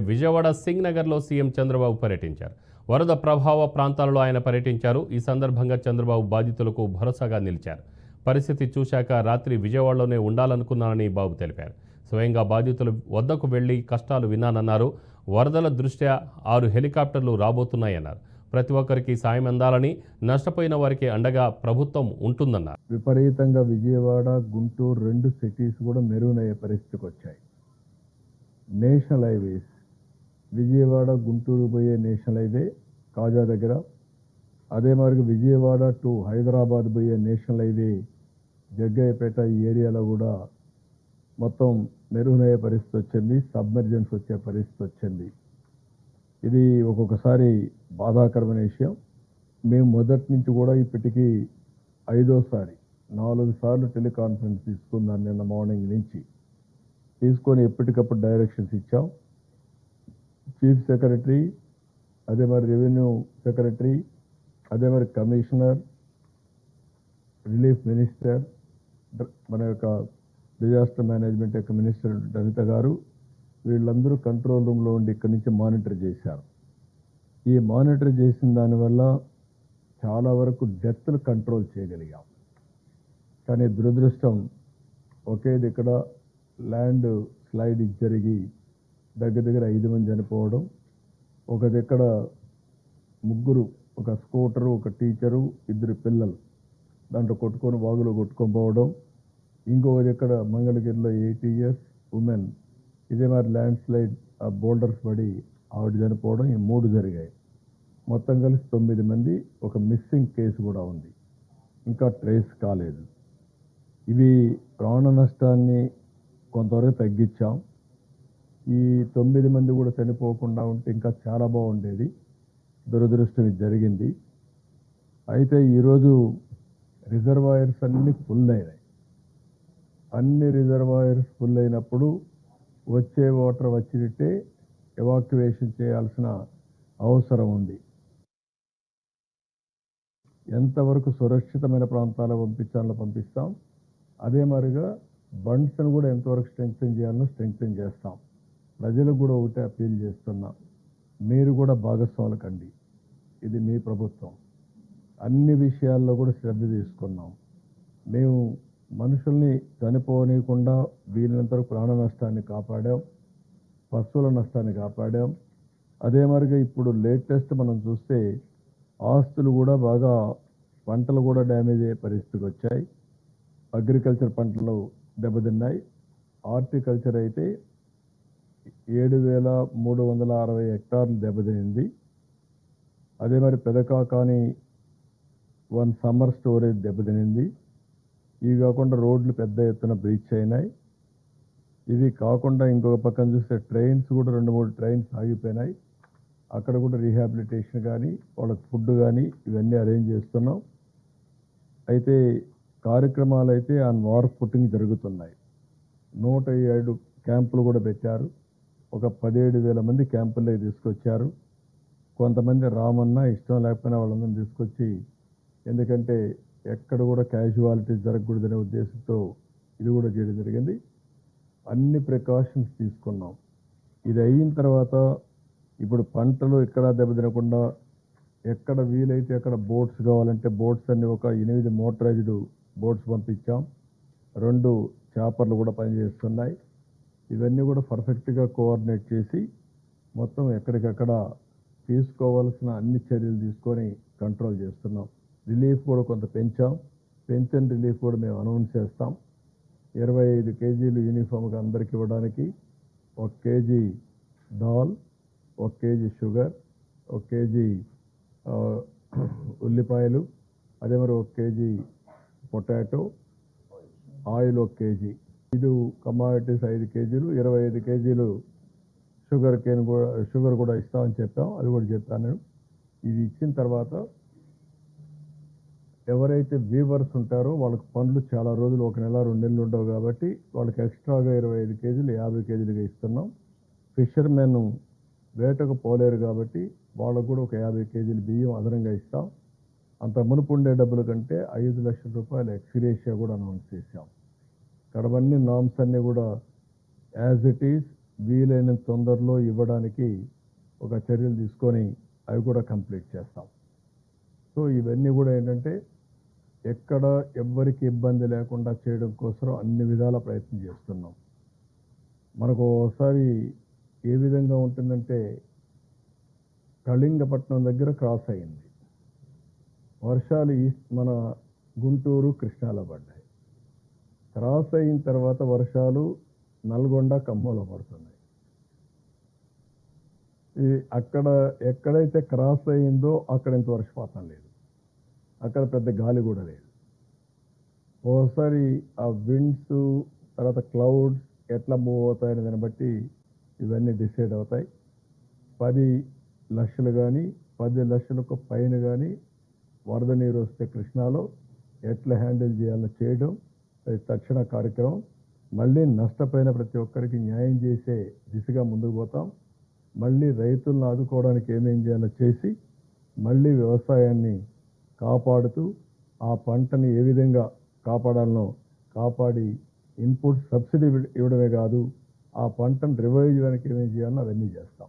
విజయవాడ సింగ్ నగర్లో సీఎం చంద్రబాబు పర్యటించారు. వరద ప్రభావ ప్రాంతాలలో ఆయన పర్యటించారు. ఈ సందర్భంగా చంద్రబాబు బాధితులకు భరోసాగా నిలిచారు. పరిస్థితి చూశాక రాత్రి విజయవాడలోనే ఉండాలనుకున్నానని బాబు తెలిపారు. స్వయంగా బాధితుల వద్దకు వెళ్లి కష్టాలు విన్నానన్నారు. వరదల దృష్ట్యా 6 హెలికాప్టర్లు రాబోతున్నాయన్నారు. ప్రతి ఒక్కరికి సాయం అందాలని, నష్టపోయిన వారికి అండగా ప్రభుత్వం ఉంటుందన్నారు. విపరీతంగా విజయవాడ, గుంటూరు 2 సిటీస్ కూడా మెరుగయ్యే పరిస్థితికి వచ్చాయి. నేషనల్ హైవేస్ విజయవాడ గుంటూరు పోయే నేషనల్ హైవే కాజా దగ్గర, అదే మరి విజయవాడ టు హైదరాబాద్ పోయే నేషనల్ హైవే జగ్గయ్యపేట ఈ ఏరియాలో కూడా మొత్తం మెరుగయ్యే పరిస్థితి వచ్చింది. సబ్మెర్జెన్స్ వచ్చే పరిస్థితి వచ్చింది. ఇది ఒక్కొక్కసారి బాధాకరమైన విషయం. మేము మొదటి నుంచి కూడా ఇప్పటికీ 5వసారి 4 సార్లు టెలికాన్ఫరెన్స్ తీసుకున్నాను. నిన్న మార్నింగ్ నుంచి తీసుకొని ఎప్పటికప్పుడు డైరెక్షన్స్ ఇచ్చాం. చీఫ్ సెక్రటరీ, అదే మరి రెవెన్యూ సెక్రటరీ, అదే మరి కమిషనర్, రిలీఫ్ మినిస్టర్, మన యొక్క డిజాస్టర్ మేనేజ్మెంట్ యొక్క మినిస్టర్ లలిత గారు, వీళ్ళందరూ కంట్రోల్ రూమ్లో ఉండి ఇక్కడి నుంచి మానిటర్ చేశారు. ఈ మానిటర్ చేసిన దానివల్ల చాలా వరకు డెత్లు కంట్రోల్ చేయగలిగాం. కానీ దురదృష్టం ఒకేది ఇక్కడ ల్యాండ్ స్లైడ్ జరిగి దగ్గర 5 మంది చనిపోవడం, ఒక దగ్గర 3, ఒక స్కూటరు, ఒక టీచరు, 2 పిల్లలు దాంట్లో కొట్టుకొని వాగులో కొట్టుకొని పోవడం, ఇంకొక దగ్గర మంగళగిరిలో 80 years ఉమెన్ ఇదే మరి ల్యాండ్ స్లైడ్ బోల్డర్స్ పడి ఆవిడ చనిపోవడం, ఈ 3 జరిగాయి. మొత్తం కలిసి 9 మంది. ఒక మిస్సింగ్ కేసు కూడా ఉంది, ఇంకా ట్రేస్ కాలేదు. ఇవి ప్రాణ నష్టాన్ని కొంతవరకు తగ్గించాం. ఈ 9 మంది కూడా చనిపోకుండా ఉంటే ఇంకా చాలా బాగుండేది. దురదృష్టం ఇది జరిగింది. అయితే ఈరోజు రిజర్వాయర్స్ అన్నీ ఫుల్ అయినాయి. అన్ని రిజర్వాయర్స్ ఫుల్ అయినప్పుడు వచ్చే వాటర్ వచ్చినట్టే ఎవాక్యువేషన్ చేయాల్సిన అవసరం ఉంది. ఎంతవరకు సురక్షితమైన ప్రాంతాలకు పంపించాలో పంపిస్తాం. అదే మరిగా బండ్స్ను కూడా ఎంతవరకు స్ట్రెంగ్తెన్ చేయాలో స్ట్రెంగ్తెన్ చేస్తాం. ప్రజలకు కూడా ఒకటే అప్పీల్ చేస్తున్నాం, మీరు కూడా భాగస్వాములు కండి. ఇది మీ ప్రభుత్వం. అన్ని విషయాల్లో కూడా శ్రద్ధ తీసుకున్నాం. మేము మనుషుల్ని చనిపోనీయకుండా వీలైనంత ప్రాణ నష్టాన్ని కాపాడాం, పశువుల నష్టాన్ని కాపాడాం. అదే మరిగా ఇప్పుడు లేటెస్ట్ మనం చూస్తే ఆస్తులు కూడా బాగా, పంటలు కూడా డ్యామేజ్ అయ్యే పరిస్థితికి వచ్చాయి. అగ్రికల్చర్ పంటలు దెబ్బతిన్నాయి. హార్టికల్చర్ అయితే 7,360 హెక్టార్లు దెబ్బతినింది. అదే మరి పెదకాకాని 1 సమ్మర్ స్టోరేజ్ దెబ్బతినింది. ఇవి కాకుండా రోడ్లు పెద్ద ఎత్తున బ్రీచ్ అయినాయి. ఇవి కాకుండా ఇంకొక పక్కన చూస్తే ట్రైన్స్ కూడా 2-3 ట్రైన్స్ ఆగిపోయినాయి. అక్కడ కూడా రీహాబిలిటేషన్ కానీ, వాళ్ళకి ఫుడ్ కానీ ఇవన్నీ అరేంజ్ చేస్తున్నాం. అయితే కార్యక్రమాలు అయితే ఆన్ వార్ ఫుటింగ్ జరుగుతున్నాయి. 107 క్యాంపులు కూడా పెట్టారు. ఒక 17,000 మంది క్యాంపుల్లోకి తీసుకొచ్చారు. కొంతమంది రామన్నా ఇష్టం లేకపోయినా వాళ్ళందరినీ తీసుకొచ్చి, ఎందుకంటే ఎక్కడ కూడా క్యాజువాలిటీస్ జరగకూడదనే ఉద్దేశంతో ఇది కూడా చేయడం జరిగింది. అన్ని ప్రికాషన్స్ తీసుకున్నాం. ఇది అయిన తర్వాత ఇప్పుడు పంటలు ఎక్కడ దెబ్బతినకుండా ఎక్కడ వీలైతే అక్కడ బోట్స్ కావాలంటే బోట్స్ అన్ని ఒక 8 మోటరైజ్డ్ బోట్స్ పంపించాం. 2 చాపర్లు కూడా పనిచేస్తున్నాయి. ఇవన్నీ కూడా పర్ఫెక్ట్గా కోఆర్డినేట్ చేసి మొత్తం ఎక్కడికక్కడ తీసుకోవాల్సిన అన్ని చర్యలు తీసుకొని కంట్రోల్ చేస్తున్నాం. రిలీఫ్ కూడా కొంత పెంచాం. పెన్షన్ రిలీఫ్ కూడా మేము అనౌన్స్ చేస్తాం. 25 కేజీలు యూనిఫామ్గా అందరికి ఇవ్వడానికి, 1 KG dal, 1 KG sugar, 1 KG ఉల్లిపాయలు, అదే మరి 1 KG potato, oil 1 KG, 5 commodities 5 కేజీలు, 25 కేజీలు షుగర్ కూడా ఇస్తామని చెప్పాం. అది కూడా చెప్పాను నేను. ఇది ఇచ్చిన తర్వాత ఎవరైతే వీవర్స్ ఉంటారో వాళ్ళకి పనులు చాలా రోజులు, 1 నెల 2 నెలలు ఉండవు కాబట్టి వాళ్ళకి ఎక్స్ట్రాగా 25 కేజీలు 50 కేజీలుగా ఇస్తున్నాం. ఫిషర్మెన్ వేటకు పోలేరు కాబట్టి వాళ్ళకు కూడా ఒక 50 కేజీలు బియ్యం అదనంగా ఇస్తాం. అంత మునుపు ఉండే డబ్బుల కంటే 5 లక్షల రూపాయల ఎక్స్గ్రేషియా కూడా అనౌన్స్ చేశాం. కడవన్నీ నామ్స్ అన్నీ కూడా యాజ్ ఇట్ ఈస్ వీలైనంత తొందరలో ఇవ్వడానికి ఒక చర్యలు తీసుకొని అవి కూడా కంప్లీట్ చేస్తాం. సో ఇవన్నీ కూడా ఏంటంటే ఎక్కడ ఎవ్వరికి ఇబ్బంది లేకుండా చేయడం కోసం అన్ని విధాల ప్రయత్నం చేస్తున్నాం. మనకు ఒకసారి ఏ విధంగా ఉంటుందంటే కళింగపట్నం దగ్గర క్రాస్ అయింది, వర్షాలు మన గుంటూరు కృష్ణాలో పడ్డాయి. క్రాస్ అయిన తర్వాత వర్షాలు నల్గొండ ఖమ్మంలో పడుతున్నాయి. అక్కడ ఎక్కడైతే క్రాస్ అయిందో అక్కడ ఇంత వర్షపాతం లేదు, అక్కడ పెద్ద గాలి కూడా లేదు. ఓసారి ఆ విండ్స్ తర్వాత క్లౌడ్స్ ఎట్లా మూవ్ అవుతాయనే దాన్ని బట్టి ఇవన్నీ డిసైడ్ అవుతాయి. 10 లక్షలు కానీ 10 లక్షలకు పైన కానీ వరద నీరు వస్తే కృష్ణాలో ఎట్లా హ్యాండిల్ చేయాలో చేయడం అది తక్షణ కార్యక్రమం. మళ్ళీ నష్టపోయిన ప్రతి ఒక్కరికి న్యాయం చేసే దిశగా ముందుకు పోతాం. మళ్ళీ రైతులను ఆదుకోవడానికి ఏమేం చేయాలో చేసి మళ్ళీ వ్యవసాయాన్ని కాపాడుతూ ఆ పంటని ఏ విధంగా కాపాడాలనో కాపాడి ఇన్పుట్ సబ్సిడీ ఇవ్వడమే కాదు, ఆ పంటను రివైవ్ చేయడానికి ఏమేం చేయాలో అవన్నీ చేస్తాం.